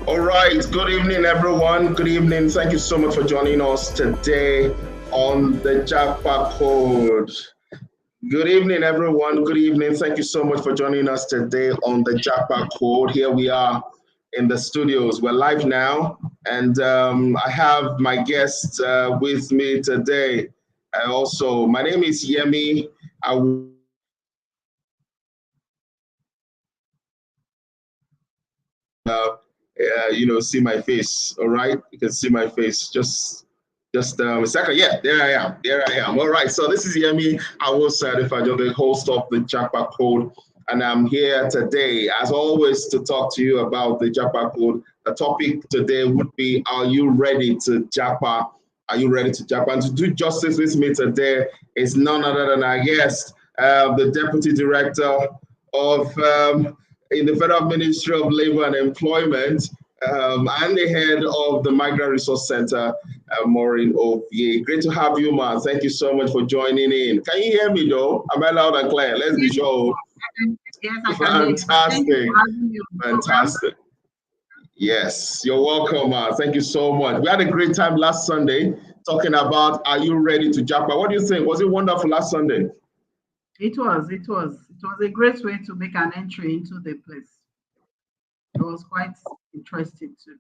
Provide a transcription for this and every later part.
All right, good evening, everyone. Good evening. Thank you so much for joining us today on the JAPA Code. Good evening, everyone. Good evening. Thank you so much for joining us today on the JAPA Code. Here we are in the studios. We're live now, and I have my guest with me today. Also, my name is Yemi see my face. All right, you can see my face. Just a second. Yeah, there I am. There I am. All right. So this is Yemi Awosanya-Adefajo, the host of the JAPA Code, and I'm here today, as always, to talk to you about the JAPA Code. The topic today would be: Are you ready to JAPA? Are you ready to JAPA? And to do justice with me today is none other than our guest, the Deputy Director of in the Federal Ministry of Labor and Employment, and the head of the Migrant Resource Centre, Maureen Ovie. Great to have you, man. Thank you so much for joining in. Can you hear me, though? Am I loud and clear? Let's be sure. Yes, I can. Fantastic. Fantastic. Yes, you're welcome, man. Thank you so much. We had a great time last Sunday talking about Are You Ready to Japa? What do you think? Was it wonderful last Sunday? It was a great way to make an entry into the place. It was quite interesting too.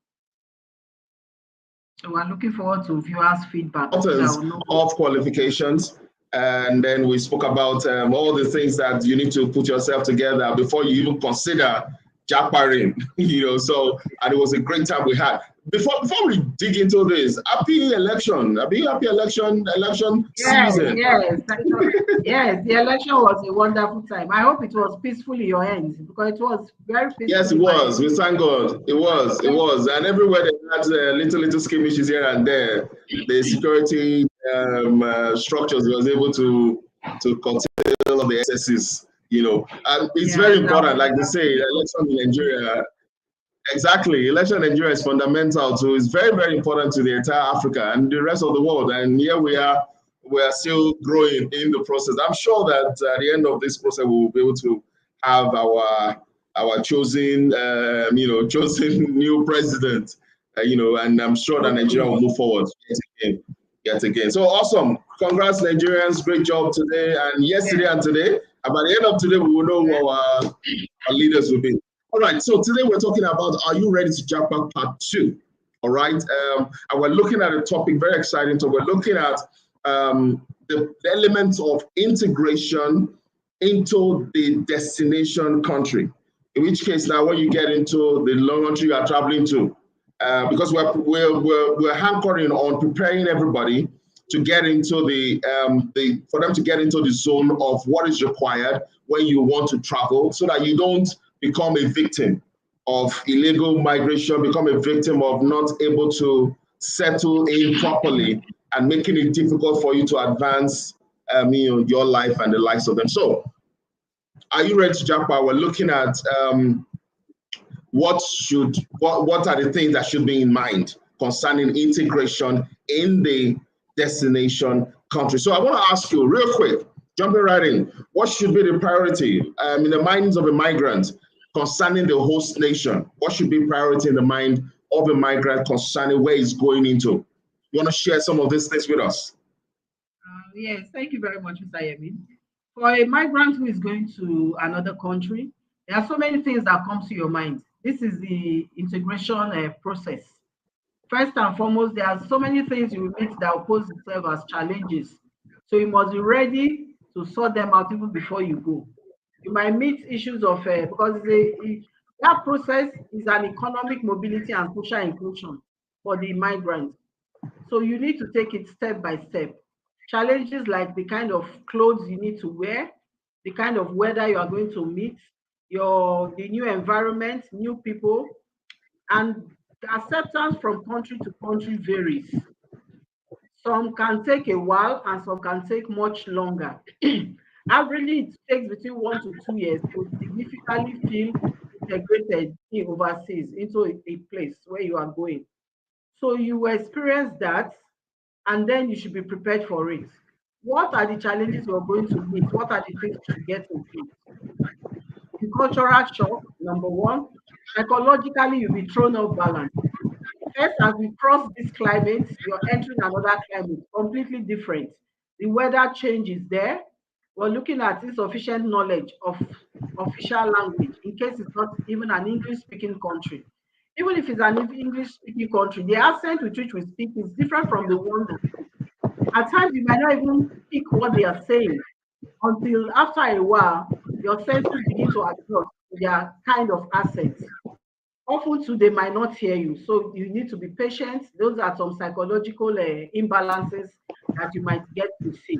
So we're looking forward to viewers' feedback. Of qualifications, and then we spoke about all the things that you need to put yourself together before you even consider japaring, and it was a great time we had. Before we dig into this, happy election season. Yes, the election was a wonderful time. I hope it was peaceful in your hands, because it was very peaceful. Yes, it was. We thank God. It was. And everywhere they had little skirmishes here and there, the security structures was able to contain all of the excesses, And it's very important, like they say, election in Nigeria. Exactly. Election in Nigeria is fundamental to, it's very, very important to the entire Africa and the rest of the world. And here we are still growing in the process. I'm sure that at the end of this process, we will be able to have our chosen, chosen new president, and I'm sure that Nigeria will move forward yet again. So awesome. Congrats, Nigerians. Great job today and yesterday and today. And by the end of today, we will know who our leaders will be. All right, so today we're talking about Are You Ready to Japa Part 2? All right, and we're looking at a topic, very exciting. So we're looking at the elements of integration into the destination country. In which case now, when you get into the country you are traveling to, because we're hankering on preparing everybody to get into for them to get into the zone of what is required when you want to travel, so that you don't become a victim of illegal migration, become a victim of not able to settle in properly and making it difficult for you to advance your life and the lives of them. So, are you ready to Japa? We're looking at what are the things that should be in mind concerning integration in the destination country. So I want to ask you real quick, jumping right in, what should be the priority in the minds of a migrant concerning the host nation? What should be priority in the mind of a migrant concerning where he's going into? You want to share some of these things with us? Yes, thank you very much, Mr. Yemi. For a migrant who is going to another country, there are so many things that come to your mind. This is the integration process. First and foremost, there are so many things you will meet that will pose themselves as challenges. So you must be ready to sort them out even before you go. You might meet issues of, because that process is an economic mobility and social inclusion for the migrants. So you need to take it step by step. Challenges like the kind of clothes you need to wear, the kind of weather you are going to meet, the new environment, new people, and the acceptance from country to country varies. Some can take a while and some can take much longer. Averagely, it takes between 1 to 2 years to significantly feel integrated overseas into a place where you are going. So you experience that, and then you should be prepared for it. What are the challenges you're going to meet? What are the things to get in place? The cultural shock, number one. Psychologically, you'll be thrown off balance. First, as we cross this climate, you're entering another climate, completely different. The weather change is there. We're looking at insufficient knowledge of official language in case it's not even an English-speaking country. Even if it's an English-speaking country, the accent with which we speak is different from the one that at times you might not even pick what they are saying until after a while your senses begin to adjust to their kind of accent. Often too, they might not hear you. So you need to be patient. Those are some psychological imbalances that you might get to see.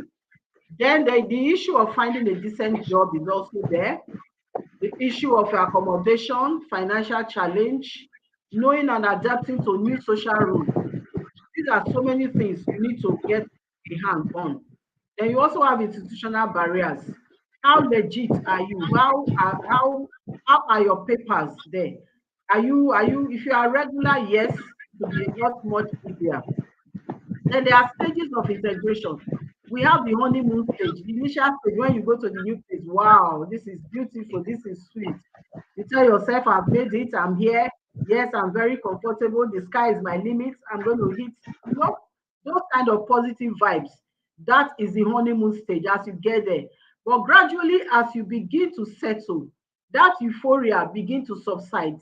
Then the issue of finding a decent job is also there. The issue of accommodation, financial challenge, knowing and adapting to new social rules. These are so many things you need to get a hand on. Then you also have institutional barriers. How legit are you? How are your papers there? Are you if you are regular, yes, it will be a lot much easier. Then there are stages of integration. We have the honeymoon stage, the initial stage when you go to the new place. Wow, this is beautiful, this is sweet. You tell yourself, I've made it, I'm here. Yes, I'm very comfortable. The sky is my limit. I'm going to hit, those kind of positive vibes. That is the honeymoon stage as you get there. But gradually, as you begin to settle, that euphoria begin to subside.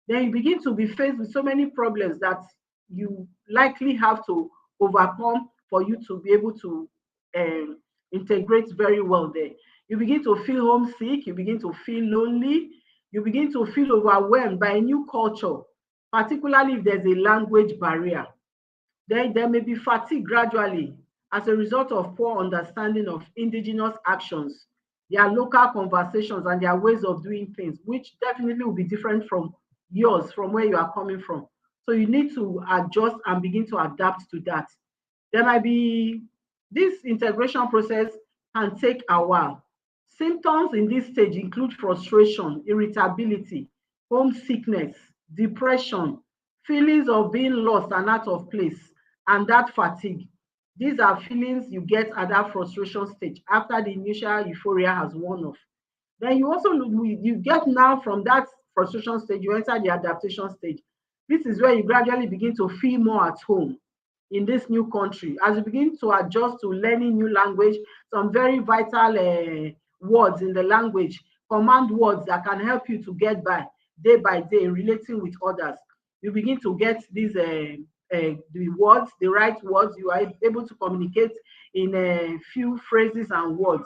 Then you begin to be faced with so many problems that you likely have to overcome for you to be able to um, integrate very well there. You begin to feel homesick, you begin to feel lonely, you begin to feel overwhelmed by a new culture, particularly if there's a language barrier. Then there may be fatigue gradually as a result of poor understanding of indigenous actions, their local conversations, and their ways of doing things, which definitely will be different from yours, from where you are coming from. So you need to adjust and begin to adapt to that. There might be this integration process can take a while. Symptoms in this stage include frustration, irritability, homesickness, depression, feelings of being lost and out of place, and that fatigue. These are feelings you get at that frustration stage after the initial euphoria has worn off. Then you also you get now from that frustration stage, you enter the adaptation stage. This is where you gradually begin to feel more at home in this new country as you begin to adjust to learning new language, some very vital words in the language, command words that can help you to get by day relating with others. You begin to get these the words, the right words. You are able to communicate in a few phrases and words.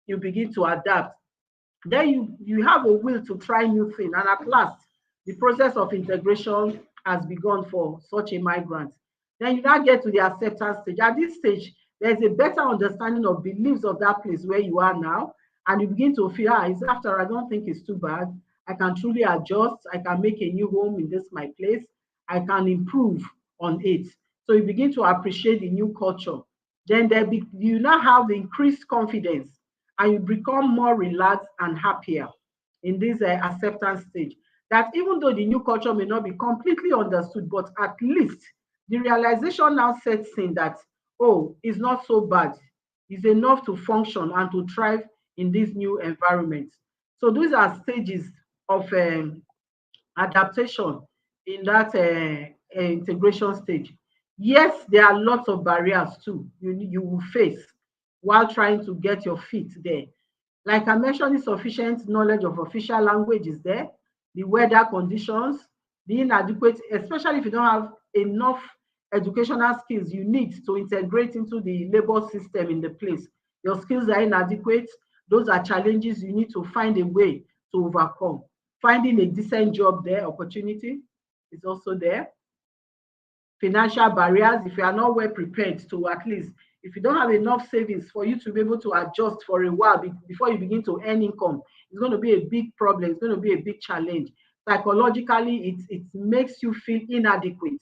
You begin to adapt. Then you have a will to try new things, and at last the process of integration has begun for such a migrant. Then you now get to the acceptance stage. At this stage, there's a better understanding of beliefs of that place where you are now, and you begin to feel, it's after, I don't think it's too bad. I can truly adjust. I can make a new home in this my place. I can improve on it. So you begin to appreciate the new culture. Then you now have the increased confidence, and you become more relaxed and happier in this acceptance stage. That even though the new culture may not be completely understood, but at least the realization now sets in that, oh, it's not so bad. It's enough to function and to thrive in this new environment. So these are stages of adaptation in that integration stage. Yes, there are lots of barriers too you will face while trying to get your feet there. Like I mentioned, insufficient knowledge of official language is there, the weather conditions, the inadequate, especially if you don't have enough educational skills you need to integrate into the labor system in the place. Your skills are inadequate. Those are challenges you need to find a way to overcome. Finding a decent job there, opportunity is also there. Financial barriers, if you are not well prepared to, at least if you don't have enough savings for you to be able to adjust for a while before you begin to earn income, it's going to be a big problem. It's going to be a big challenge. Psychologically, it makes you feel inadequate.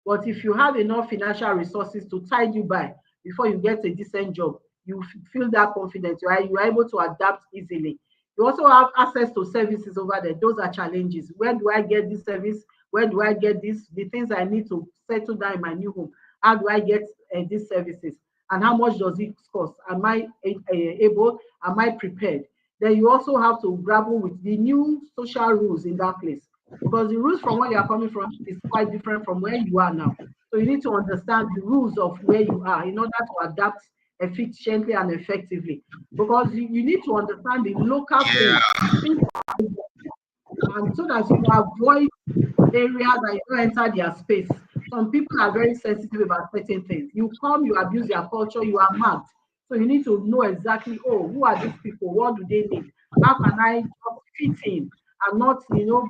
But if you have enough financial resources to tide you by before you get a decent job, you feel that confidence. You are able to adapt easily. You also have access to services over there. Those are challenges. Where do I get this service? Where do I get this? The things I need to settle down in my new home. How do I get these services? And how much does it cost? Am I able? Am I prepared? Then you also have to grapple with the new social rules in that place. because the rules from where you are coming from is quite different from where you are now. So you need to understand the rules of where you are in order to adapt efficiently and effectively. Because you need to understand the local Yeah. things, things and so that you avoid areas that you don't enter their space. Some people are very sensitive about certain things. You come, you abuse their culture, you are marked. So you need to know exactly, oh, who are these people? What do they need? How can I just fit in and not,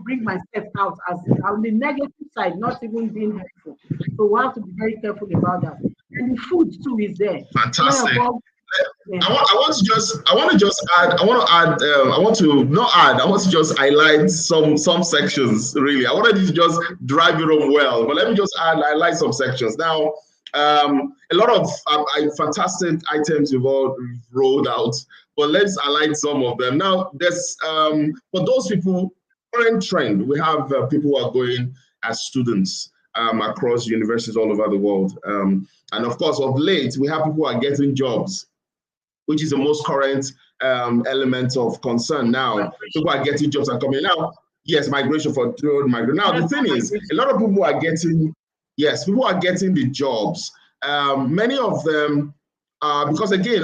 bring myself out as on the negative side, not even being helpful. So we have to be very careful about that. And the food too is there. So many of Fantastic. us, yeah. I want to just add, I want to not add, I want to just highlight some sections really. I wanted to just drive it home well, but let me just highlight some sections. Now, a lot of fantastic items you've all rolled out, but let's highlight some of them. Now, there's, for those people, current trend, we have people who are going as students across universities all over the world. And of course, of late, we have people who are getting jobs, which is the most current element of concern now. People are getting jobs and coming now. Yes, migration for through migration. Now, the thing is, a lot of people are getting, yes, people are getting the jobs. Many of them, because again,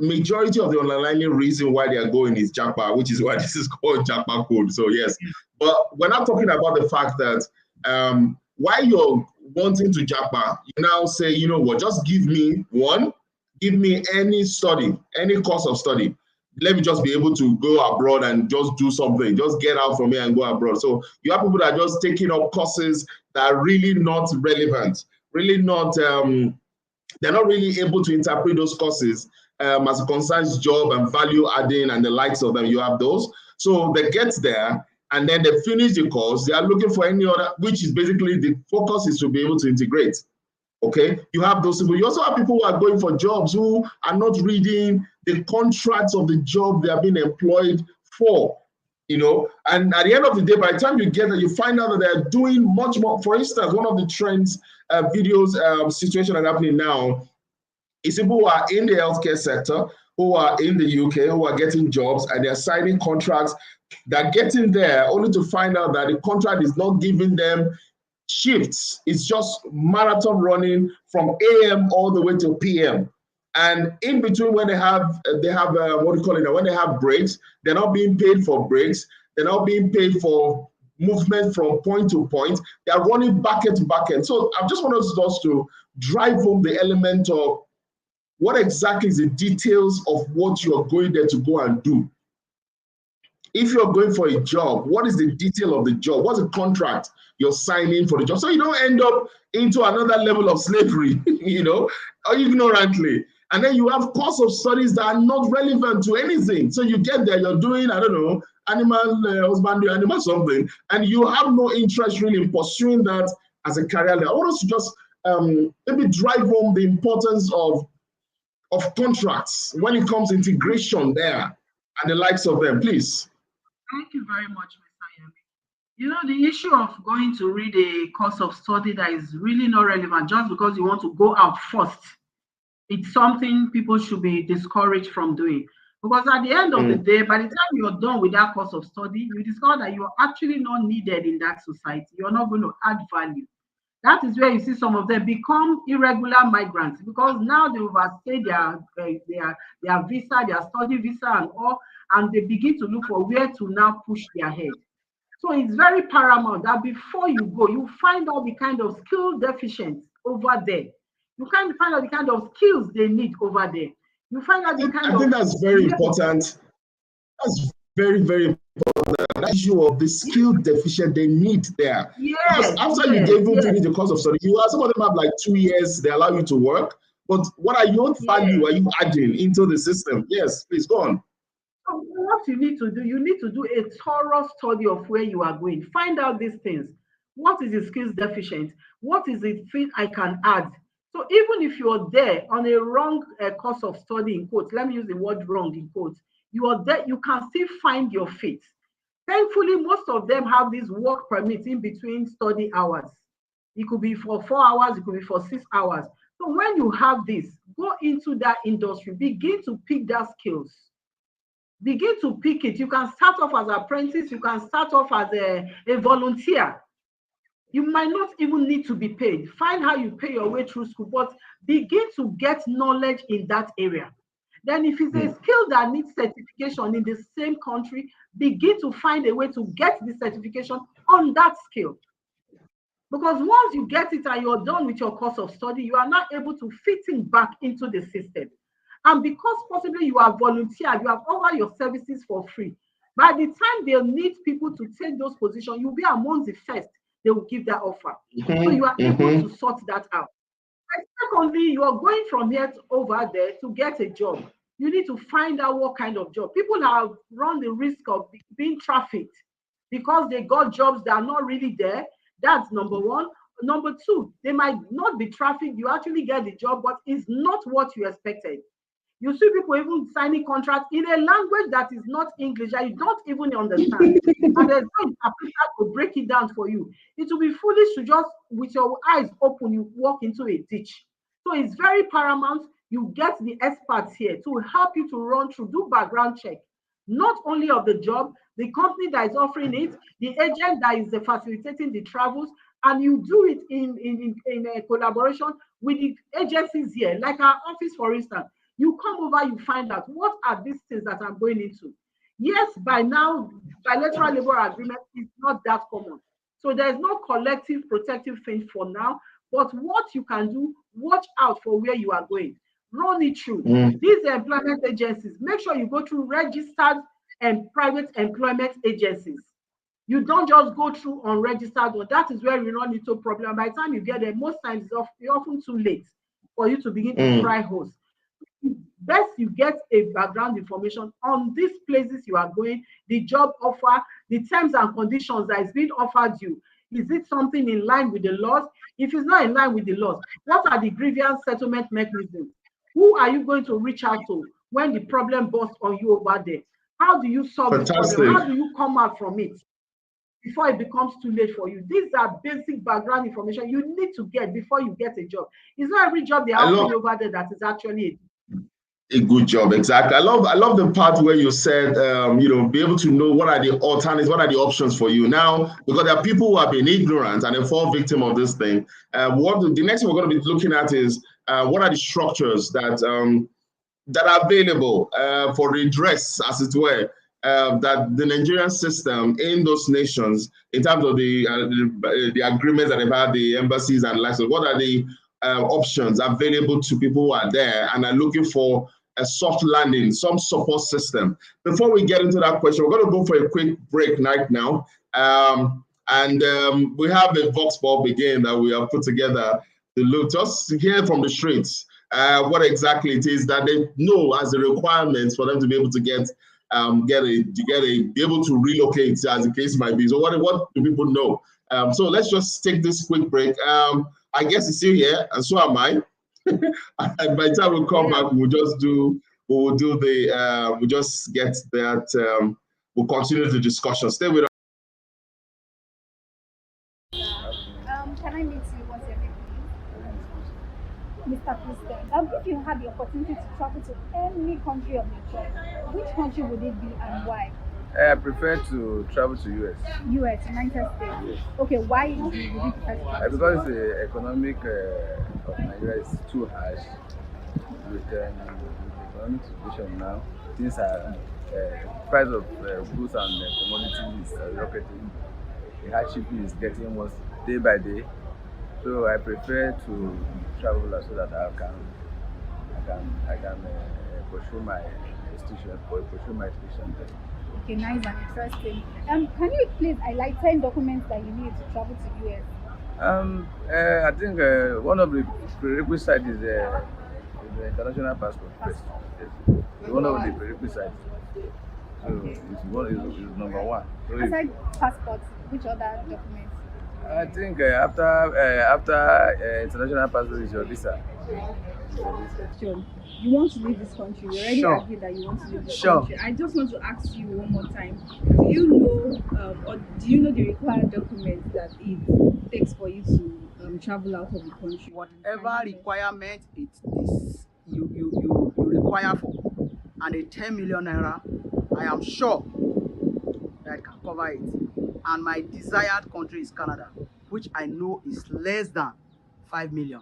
majority of the underlining reason why they are going is JAPA, which is why this is called JAPA code. So yes, but we're not talking about the fact that while you're wanting to JAPA, you now say, you know what, just give me any study, any course of study. Let me just be able to go abroad and just do something, just get out from here and go abroad. So you have people that are just taking up courses that are really not relevant, really not, they're not really able to interpret those courses as it concerns job and value adding and the likes of them. You have those. So they get there and then they finish the course. They are looking for any other, which is basically the focus is to be able to integrate. Okay, you have those people. You also have people who are going for jobs who are not reading the contracts of the job they are being employed for, and at the end of the day, by the time you get there, you find out that they're doing much more. For instance, one of the trends videos situation that's happening now is people who are in the healthcare sector, who are in the UK, who are getting jobs, and they're signing contracts. They're getting there only to find out that the contract is not giving them shifts. It's just marathon running from AM all the way to PM. And in between, when they have what do you call it? When they have breaks, they're not being paid for breaks. They're not being paid for movement from point to point. They are running back end to back end. So I just want us to drive home the element of what exactly is the details of what you are going there to go and do. If you're going for a job, what is the detail of the job? What's the contract you're signing for the job? So you don't end up into another level of slavery, or ignorantly. And then you have course of studies that are not relevant to anything. So you get there, you're doing, I don't know, animal husbandry, animal something, and you have no interest really in pursuing that as a career. I want us to just maybe drive home the importance of contracts when it comes to integration there and the likes of them, please. Thank you very much, Mr. Yemi. The issue of going to read a course of study that is really not relevant just because you want to go out first, it's something people should be discouraged from doing. Because at the end of the day, by the time you're done with that course of study, you discover that you're actually not needed in that society. You're not going to add value. That is where you see some of them become irregular migrants because now they overstay their visa, their study visa and all, and they begin to look for where to now push their head. So it's very paramount that before you go, you find out the kind of skill deficient over there. You can find out the kind of skills they need over there. You find out the kind of... I think that's very important. That's very, very important. That issue of the skill deficient they need there. Because after you gave them finish the course of study, some of them have like 2 years, they allow you to work. But what are your value are you adding into the system? Yes, please go on. So what you need to do a thorough study of where you are going. Find out these things. What is the skills deficient? What is the thing I can add? So even if you're there on a wrong course of study in quotes, let me use the word wrong in quotes, you are there, you can still find your fit. Thankfully, most of them have this work permit in between study hours. It could be for 4 hours, it could be for 6 hours. So when you have this, go into that industry, begin to pick that skills. Begin to pick it. You can start off as an apprentice. You can start off as a volunteer. You might not even need to be paid. Find how you pay your way through school, but begin to get knowledge in that area. Then if it's a skill that needs certification in the same country, begin to find a way to get the certification on that skill. Because once you get it and you're done with your course of study, you are not able to fit in back into the system. And because possibly you are volunteer, you have offered your services for free. By the time they'll need people to take those positions, you'll be among the first they will give that offer. So you are able to sort that out. And secondly, you are going from here to over there to get a job. You need to find out what kind of job. People have run the risk of being trafficked because they got jobs that are not really there. That's number one. Number two, they might not be trafficked. You actually get the job, but it's not what you expected. You see people even signing contracts in a language that is not English that you don't even understand. And there's no interpreter to break it down for you. It will be foolish to just, with your eyes open, you walk into a ditch. So it's very paramount you get the experts here to help you to run through, do background check, not only of the job, the company that is offering it, the agent that is facilitating the travels, and you do it in a collaboration with the agencies here, like our office, for instance. You come over, you find out what are these things that I'm going into. Yes, by now, bilateral labor agreement is not that common. So there's no collective protective thing for now, but what you can do, watch out for where you are going. Run it through. These employment agencies, make sure you go through registered and private employment agencies. You don't just go through unregistered one. That is where you run into a problem. By the time you get there, most times it's often too late for you to begin to fry hose. Best you get a background information on these places you are going, the job offer, the terms and conditions that is being offered you. Is it something in line with the laws? If it's not in line with the laws, what are the grievance settlement mechanisms? Who are you going to reach out to when the problem busts on you over there? How do you solve the problem? How do you come out from it before it becomes too late for you? These are basic background information you need to get before you get a job. It's not every job they are offering over there that is actually a good job. Exactly. I love the part where you said, be able to know what are the alternatives, what are the options for you now, because there are people who have been ignorant and they fall victim of this thing. The next thing we're going to be looking at is what are the structures that are available for redress, as it were, that the Nigerian system in those nations, in terms of the agreements that they've had, the embassies and licenses, what are the options available to people who are there and are looking for a soft landing, some support system. Before we get into that question, we're going to go for a quick break right now. We have a vox pop again that we have put together to look, just hear from the streets what exactly it is that they know as the requirements for them to be able to be able to relocate, as the case might be. So what do people know? So let's just take this quick break. I guess it's still here, and so am I. And by the time we come back, we'll just get that. We'll continue the discussion. Stay with us. Can I meet you once every week? Mr. President, if you had the opportunity to travel to any country of your choice, which country would it be and why? I prefer to travel to US. US, United States. Yes. Okay, why would you prefer to travel? Because the economic of Nigeria is too harsh. With the economic situation now, things are price of goods and commodities is rocketing. The hardship is getting worse day by day. So I prefer to travel so that I can pursue my education. Okay, nice and interesting. Can you please highlight 10 documents that you need to travel to US? I think one of the prerequisites is the international passport first. Yes. One of the prerequisites. So okay. It's number one. So aside passports, which other documents? I think after international passport is your visa. Sure. You want to leave this country. You already agreed that you want to leave this country. I just want to ask you one more time. Do you know the required documents that it takes for you to travel out of the country? Whatever requirement it is you require for, and a 10 million naira I am sure that I can cover it. And my desired country is Canada, which I know is less than 5 million.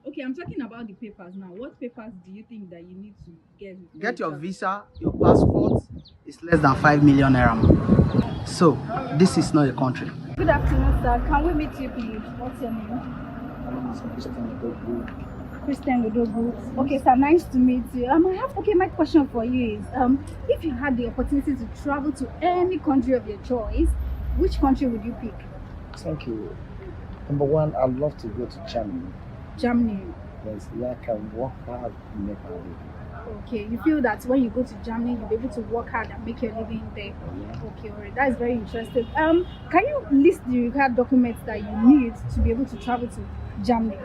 Okay, I'm talking about the papers now. What papers do you think that you need to get? Get your visa, your passport is less than 5 million naira. So this is not a country. Good afternoon, sir. Can we meet you, please? What's your name? My name is Christian Odogu. Okay, sir, nice to meet you. My question for you is, if you had the opportunity to travel to any country of your choice, which country would you pick? Thank you. Number one, I'd love to go to Germany. Germany. Yes, where I can work hard and make my living. Okay, you feel that when you go to Germany, you'll be able to work hard and make your living there. Yeah. Okay, all right, that is very interesting. Can you list the required documents that you need to be able to travel to Germany?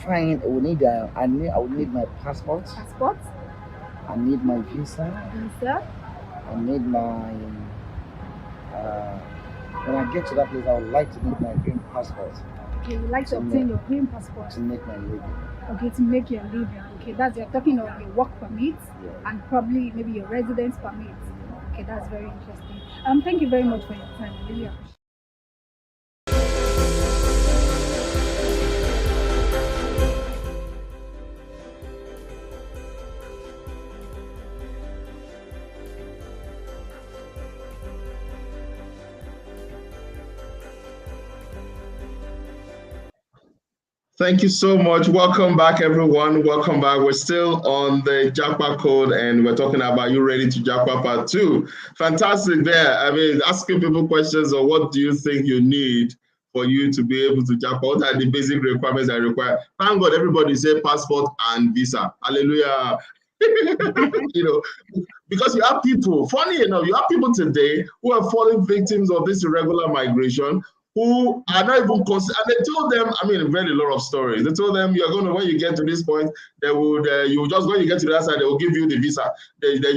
Fine. I will need my passport. Passport. I need my visa. Visa. I need my. When I get to that place, I would like to need my green passport. Okay, you like to obtain your green passport to make my living. Okay, to make your living. Okay, that's you're talking of your work permit and probably maybe your residence permit. Okay, that's very interesting. Thank you very much for your time. I really appreciate it. Thank you so much. Welcome back, everyone. Welcome back. We're still on the JAPA code and we're talking about You Ready to Japa Part 2. Fantastic there. I mean, asking people questions on what do you think you need for you to be able to Japa? What are the basic requirements I require? Thank God everybody said passport and visa. Hallelujah. Because you have people, funny enough, you have people today who are falling victims of this irregular migration, who are not even considered, and they told them, I mean, I've read a lot of stories. They told them, you're going to, when you get to this point, they would, you just, when you get to the other side, they will give you the visa. And then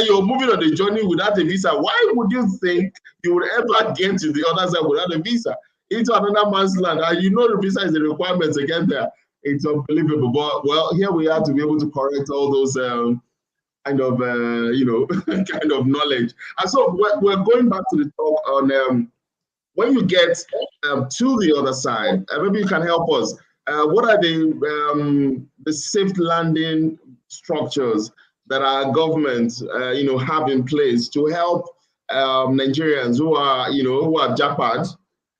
you're moving on the journey without a visa. Why would you think you would ever get to the other side without a visa? Into another man's land. And you know the visa is the requirement to get there. It's unbelievable. But, well, here we are to be able to correct all those kind of, kind of knowledge. And so we're going back to the talk on, when you get to the other side, maybe you can help us. What are the safe landing structures that our government, have in place to help Nigerians who are JAPA'd?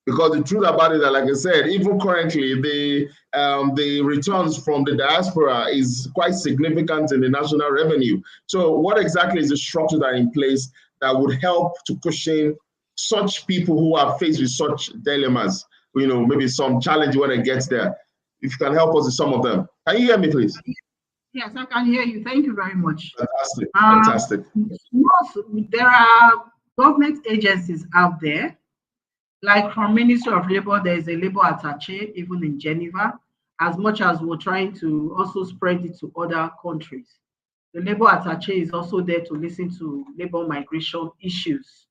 Because the truth about it, like I said, even currently, the returns from the diaspora is quite significant in the national revenue. So, what exactly is the structure that are in place that would help to cushion such people who are faced with such dilemmas, maybe some challenge when it gets there? If you can help us with some of them. Can you hear me, please? Yes, I can hear you. Thank you very much. Fantastic. Fantastic. There are government agencies out there, like from Ministry of Labor, there is a labor attaché, even in Geneva, as much as we're trying to also spread it to other countries. The labor attaché is also there to listen to labor migration issues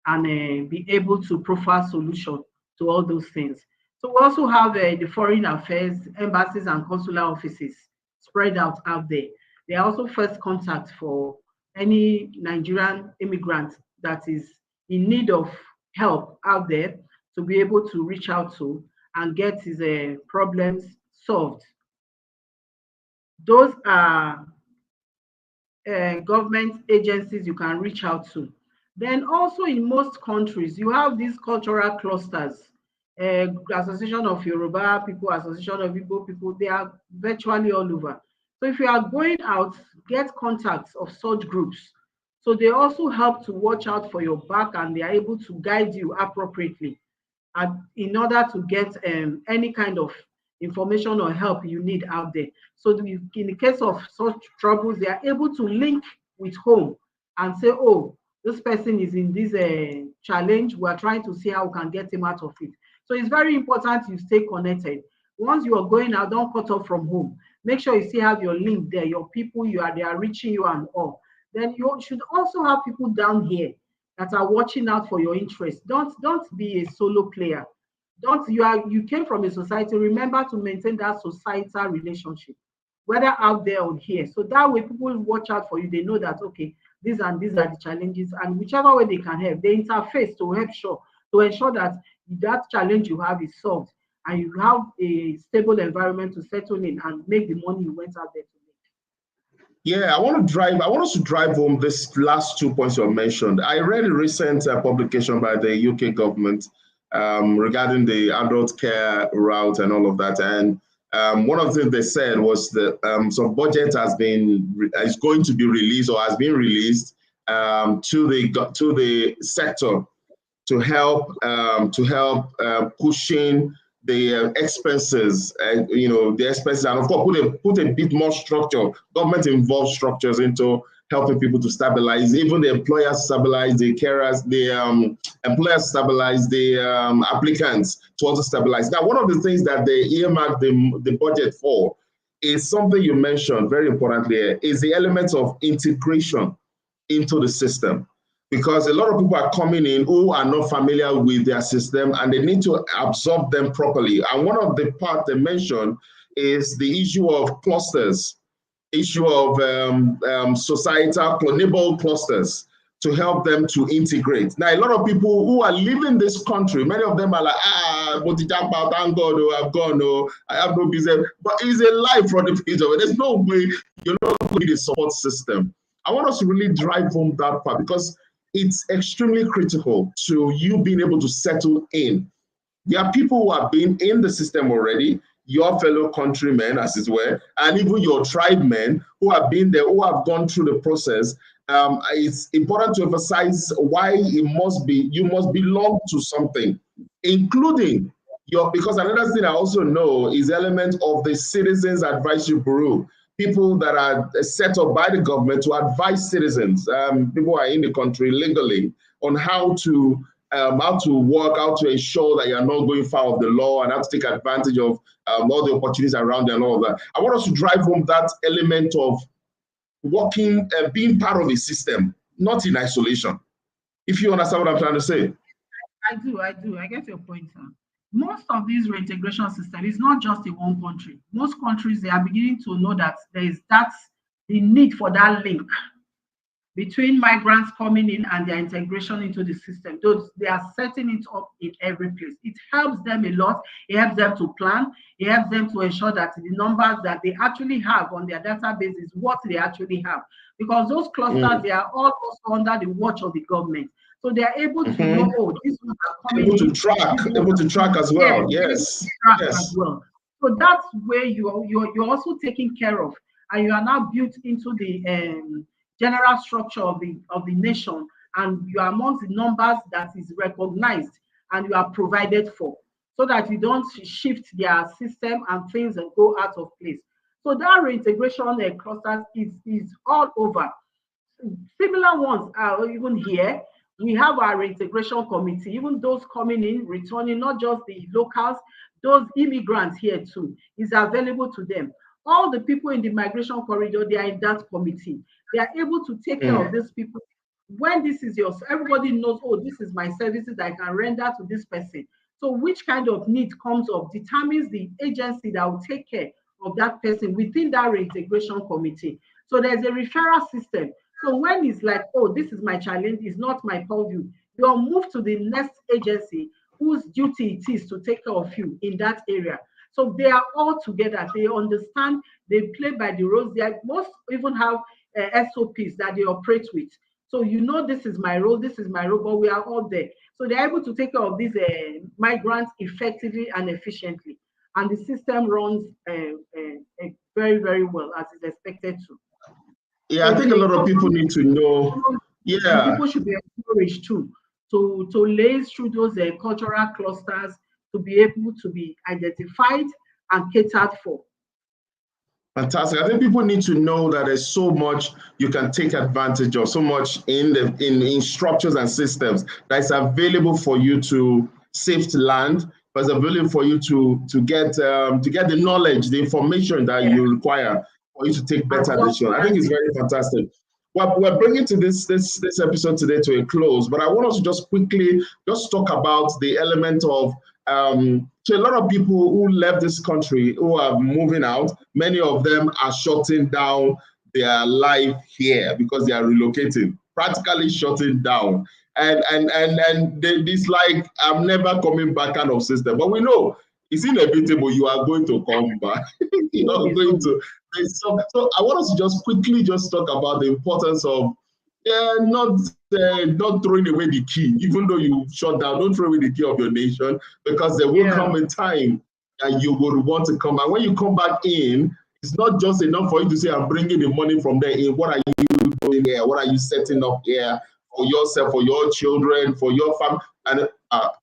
and be able to profile solutions to all those things. So we also have the foreign affairs, embassies and consular offices spread out there. They are also first contact for any Nigerian immigrant that is in need of help out there to be able to reach out to and get his problems solved. Those are government agencies you can reach out to. Then also in most countries, you have these cultural clusters, Association of Yoruba people, Association of Igbo people, they are virtually all over. So if you are going out, get contacts of such groups. So they also help to watch out for your back and they are able to guide you appropriately in order to get any kind of information or help you need out there. So in the case of such troubles, they are able to link with home and say, oh, this person is in this challenge. We're trying to see how we can get him out of it. So it's very important you stay connected. Once you are going out, don't cut off from home. Make sure you still have your link there, your people they are reaching you and all. Then you should also have people down here that are watching out for your interests. Don't be a solo player. You came from a society. Remember to maintain that societal relationship, whether out there or here. So that way people watch out for you. They know that, okay, these and these are the challenges, and whichever way they can help, they interface to help to ensure that that challenge you have is solved, and you have a stable environment to settle in and make the money you went out there to make. Yeah, I want us to drive home this last 2 points you mentioned. I read a recent publication by the UK government regarding the adult care route and all of that. And one of the things they said was that some budget is going to be released or has been released to the sector to help pushing the expenses, the expenses, and of course put a bit more structure, government involved structures into helping people to stabilize, even the employers stabilize, the carers, the employers stabilize, the applicants to also stabilize. Now, one of the things that they earmarked the budget for is something you mentioned very importantly, is the element of integration into the system. Because a lot of people are coming in who are not familiar with their system and they need to absorb them properly. And one of the parts they mentioned is the issue of clusters, issue of societal neighborhood clusters to help them to integrate. Now, a lot of people who are leaving this country, many of them are like, but JAPA, thank God, oh, I've gone, oh, I have no business. But it's a lie for the piece of it. There's no way you're not going to need a support system. I want us to really drive home that part because it's extremely critical to you being able to settle in. There are people who have been in the system already, your fellow countrymen, as it were, and even your tribe men who have been there, who have gone through the process. It's important to emphasize why you must belong to something, including because another thing I also know is the element of the Citizens Advisory Bureau. People that are set up by the government to advise citizens, people who are in the country legally, on how to work, how to ensure that you're not going foul of the law and how to take advantage of all the opportunities around you and all of that. I want us to drive home that element of working, being part of a system, not in isolation. If you understand what I'm trying to say. I do. I get your point, sir. Most of these reintegration system is not just in one country. Most countries, they are beginning to know that that's the need for that link between migrants coming in and their integration into the system. They are setting it up in every place. It helps them a lot. It helps them to plan. It helps them to ensure that the numbers that they actually have on their database is what they actually have. Because those clusters, they are all also under the watch of the government. So they are able to know, oh, these ones are coming able to track as well. Yes. As well. So that's where you're also taken care of, and you are now built into the general structure of the nation, and you are amongst the numbers that is recognized and you are provided for, so that you don't shift their system and things and go out of place. So that reintegration clusters is all over. Similar ones are even here. We have our reintegration committee, even those coming in, returning, not just the locals, those immigrants here too, is available to them. All the people in the migration corridor, they are in that committee. They are able to take care of these people. When this is yours, everybody knows, oh, this is my services I can render to this person. So which kind of need comes up determines the agency that will take care of that person within that reintegration committee. So there's a referral system. So when it's like, oh, this is my challenge, it's not my purview, you're moved to the next agency whose duty it is to take care of you in that area. So they are all together. They understand, they play by the rules. Most even have SOPs that they operate with. So this is my role, but we are all there. So they're able to take care of these migrants effectively and efficiently. And the system runs very, very well as is expected to. Yeah, I think a lot of people need to know. Yeah, people should be encouraged too to lace through those cultural clusters to be able to be identified and catered for. Fantastic. I think people need to know that there's so much you can take advantage of, so much in structures and systems that's available for you to save to land, but it's available for you to get the knowledge, the information that you require for you to take better decisions. I think it's very fantastic. Well, we're bringing to this episode today to a close, but I want us to just quickly talk about the element of so a lot of people who left this country, who are moving out, many of them are shutting down their life here because they are relocating, practically shutting down. And this like, I'm never coming back kind of system. But we know it's inevitable. You are going to come back. You are going to. So I want us to just quickly just talk about the importance of not throwing away the key, even though you shut down. Don't throw away the key of your nation, because there will come a time that you will want to come back. When you come back in, it's not just enough for you to say, I'm bringing the money from there in. What are you doing here? What are you setting up here for yourself, for your children, for your family? And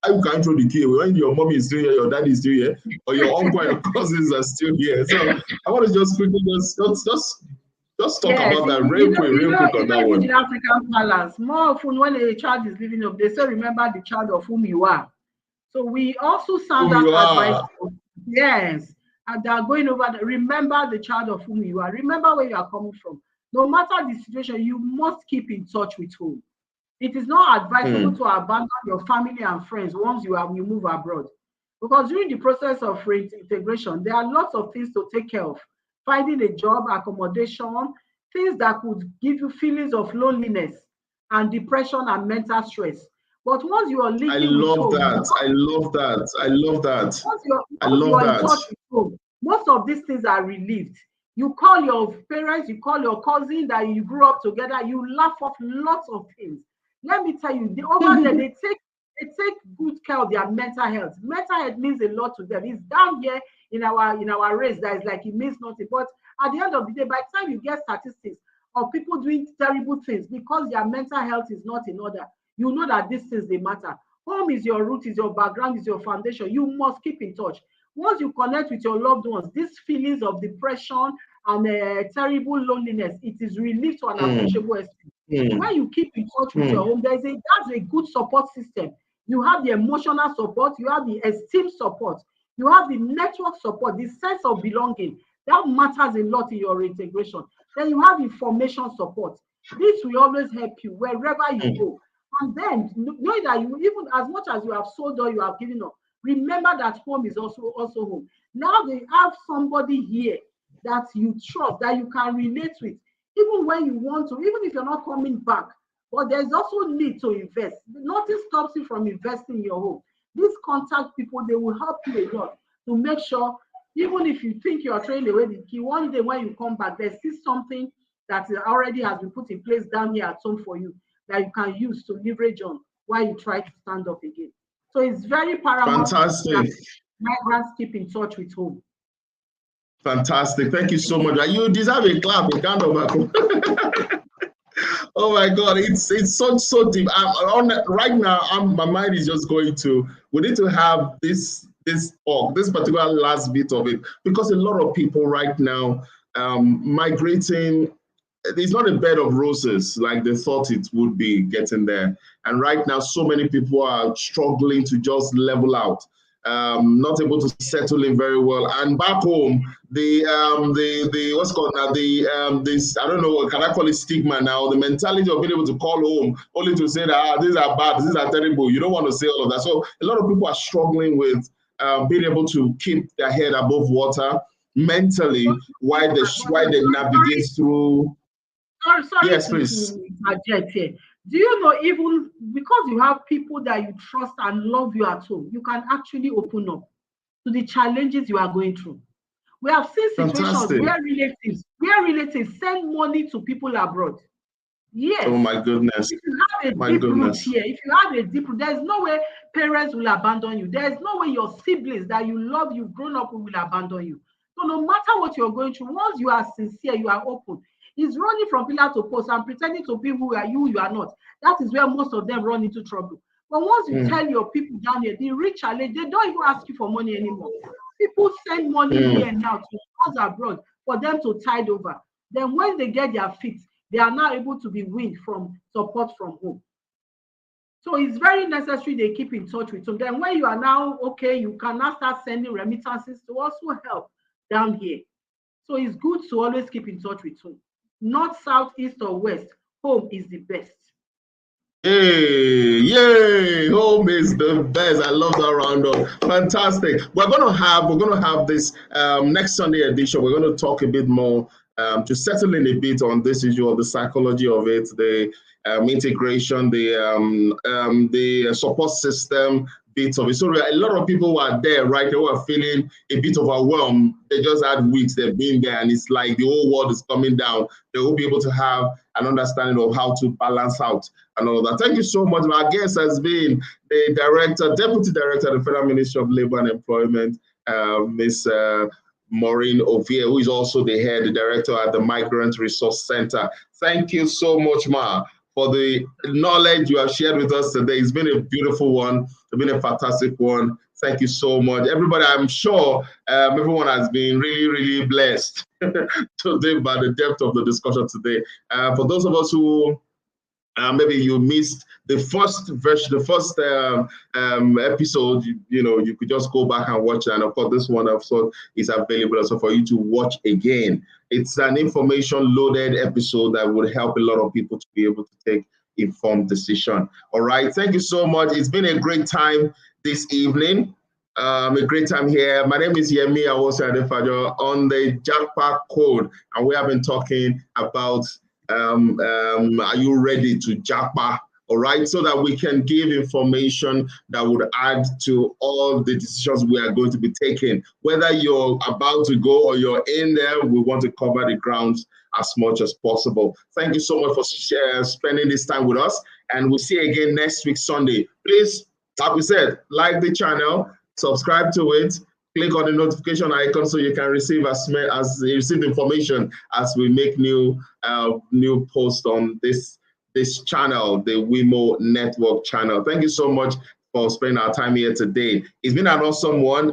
you can't throw the key away when your mommy is still here, your daddy is still here, or your uncle and your cousins are still here. So I want to just quickly just talk about that real quick on that one. In African balance, more often when a child is living up, they say, remember the child of whom you are. So we also sound that advice. Yes, and they are going over the, remember the child of whom you are. Remember where you are coming from. No matter the situation, you must keep in touch with home. It is not advisable to abandon your family and friends once you move abroad. Because during the process of reintegration, there are lots of things to take care of. Finding a job, accommodation, things that could give you feelings of loneliness and depression and mental stress. But once you are living I love that. Once you're in touch with home, most of these things are relieved. You call your parents, you call your cousin that you grew up together, you laugh off lots of things. Let me tell you, over there, they take good care of their mental health. Mental health means a lot to them. It's down here in our race that is like it means nothing. But at the end of the day, by the time you get statistics of people doing terrible things because their mental health is not in order, you know that these things, they matter. Home is your root, is your background, is your foundation. You must keep in touch. Once you connect with your loved ones, these feelings of depression and terrible loneliness, it is relieved to an appreciable extent. When you keep in touch with your home, that's a good support system. You have the emotional support, you have the esteem support, you have the network support, the sense of belonging. That matters a lot in your reintegration. Then you have information support. This will always help you wherever you go. And then knowing that you, even as much as you have sold or you have given up, remember that home is also home. Now they have somebody here that you trust, that you can relate with, even when you want to, even if you're not coming back. But there's also need to invest. Nothing stops you from investing in your home. These contact people, they will help you a lot to make sure, even if you think you're throwing away the key, one day when you come back, there's still something that already has been put in place down here at home for you that you can use to leverage on while you try to stand up again. So it's very paramount that migrants keep in touch with home. Fantastic. Thank you so much. You deserve a clap, a kind of oh my God, it's so deep. Right now, my mind is just going to, we need to have this particular last bit of it, because a lot of people right now migrating, it's not a bed of roses like they thought it would be getting there. And right now, so many people are struggling to just level out. Not able to settle in very well, and back home, the what's called now, this, I don't know, can I call it stigma now? The mentality of being able to call home only to say that these are bad, these are terrible. You don't want to say all of that. So a lot of people are struggling with being able to keep their head above water mentally while they navigate through. Sorry, yes, please. Do you know, even because you have people that you trust and love you at home, you can actually open up to the challenges you are going through. We have seen situations where relatives send money to people abroad. Yes. Oh my goodness. If you have a deep root here, if you have a deep root, there's no way parents will abandon you. There's no way your siblings that you love, you've grown up with, will abandon you. So no matter what you're going through, once you are sincere, you are open. It's running from pillar to post and pretending to be who you are not. That is where most of them run into trouble. But once you tell your people down here, the rich challenge, they don't even ask you for money anymore. People send money here now to us abroad for them to tide over. Then when they get their feet, they are now able to be weaned from support from home. So it's very necessary they keep in touch with them. Then when you are now okay, you can now start sending remittances to also help down here. So it's good to always keep in touch with home. North, south, east, or west, home is the best. Hey, yay! Home is the best. I love that roundup. Fantastic. We're gonna have this next Sunday edition. We're gonna talk a bit more to settle in a bit on this issue of the psychology of it, the integration, the support system bits of it. So a lot of people were there, right? They were feeling a bit overwhelmed. They just had weeks they've been there, and it's like the whole world is coming down. They will be able to have an understanding of how to balance out and all that. Thank you so much. My guest has been the Deputy Director of the Federal Ministry of Labour and Employment, Ms. Maureen Ovie, who is also the director at the Migrant Resource Centre. Thank you so much, Ma, for the knowledge you have shared with us today. It's been a beautiful one. It's been a fantastic one. Thank you so much. Everybody, I'm sure everyone has been really, really blessed today by the depth of the discussion today. For those of us who maybe you missed the first version, the first episode, you could just go back and watch it. And of course, this one also is available also for you to watch again. It's an information-loaded episode that would help a lot of people to be able to take informed decision. All right, thank you so much. It's been a great time this evening. A great time here. My name is Yemi Awosanya-Adefajo on the JAPA code, and we have been talking about are you ready to JAPA? All right, so that we can give information that would add to all the decisions we are going to be taking. Whether you're about to go or you're in there, we want to cover the grounds as much as possible. Thank you so much for spending this time with us, and we'll see you again next week, Sunday. Please, like we said, like the channel, subscribe to it, click on the notification icon so you can receive information as we make new posts on this channel, the WiMo Network channel. Thank you so much for spending our time here today. It's been an awesome one.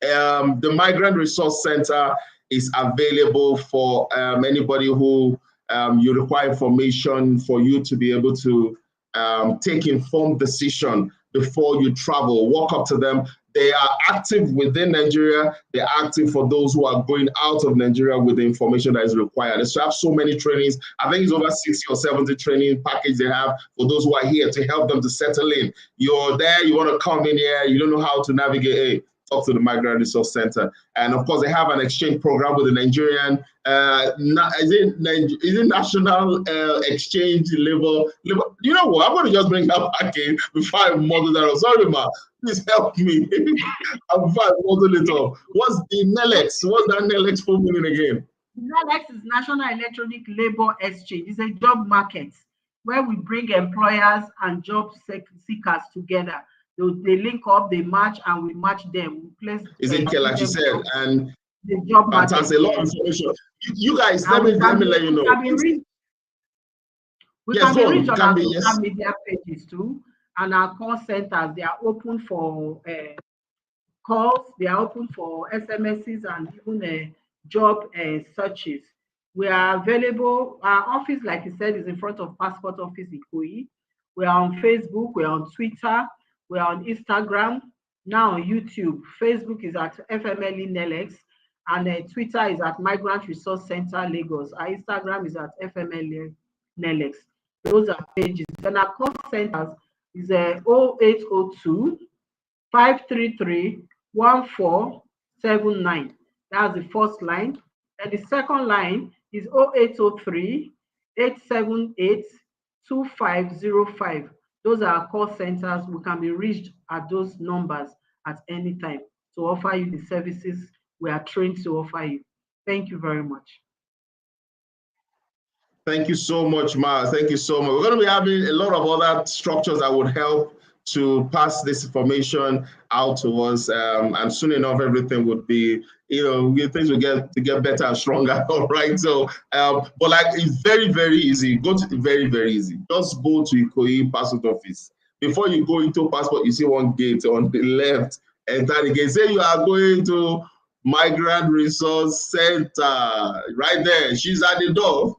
The Migrant Resource Centre is available for anybody who you require information for you to be able to take informed decision before you travel. Walk up to them. They are active within Nigeria. They're active for those who are going out of Nigeria with the information that is required. They have so many trainings. I think it's over 60 or 70 training package they have for those who are here to help them to settle in. You're there, you want to come in here, you don't know how to navigate. Hey, talk to the Migrant Resource Centre. And of course, they have an exchange program with the Nigerian, is it National Exchange Labor? You know what? I'm going to just bring that back in before I model that up. Sorry, ma. Please help me. Before I model it up. What's the NELEX? What's that NELEX full meaning again? NELEX is National Electronic Labor Exchange. It's a job market where we bring employers and job seekers together. They link up, they match, and we match them. We place. Is it like you said? And the job market. Fantastic. A lot of information. You guys, let me let you know. We can be reached on our social media pages too, and our call centers. They are open for calls. They are open for SMSs and even job searches. We are available. Our office, like you said, is in front of Passport Office in Ikoyi. We are on Facebook. We are on Twitter. We are on Instagram. Now on YouTube. Facebook is at FMLE NELEX, and Twitter is at Migrant Resource Centre Lagos. Our Instagram is at FMLE NELEX. Those are pages. And our call centers is 0802 533 1479. That's the first line. And the second line is 0803 878 2505. Those are our call centers. We can be reached at those numbers at any time to offer you the services we are trained to offer you. Thank you very much. Thank you so much, Ma. Thank you so much. We're going to be having a lot of other structures that would help to pass this information out to us, and soon enough, everything would be, things will get better and stronger. All right. So, but like, it's very, very easy. Very, very easy. Just go to Ikoyi Passport Office. Before you go into Passport, you see one gate on the left, and that again, say you are going to Migrant Resource Centre. Right there, she's at the door.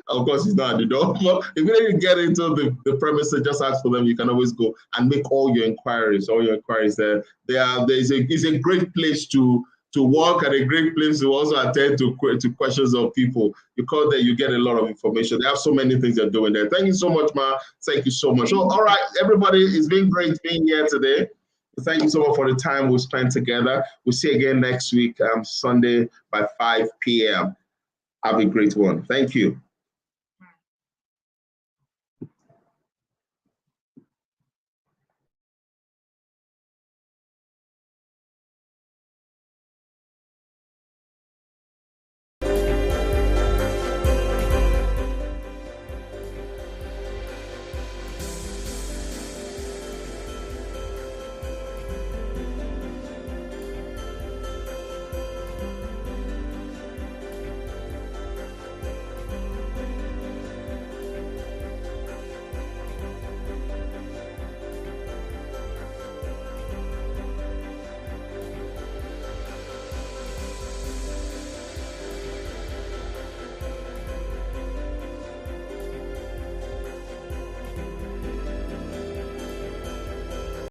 Of course, it's not at the door. But if you didn't get into the premises, just ask for them. You can always go and make all your inquiries. There. It's a great place to work, and a great place to also attend to questions of people. You call there, you get a lot of information. They have so many things they're doing there. Thank you so much, Ma. Thank you so much. So, all right, everybody, it's been great being here today. Thank you so much for the time we spent together. We'll see you again next week, Sunday by 5 p.m. Have a great one. Thank you.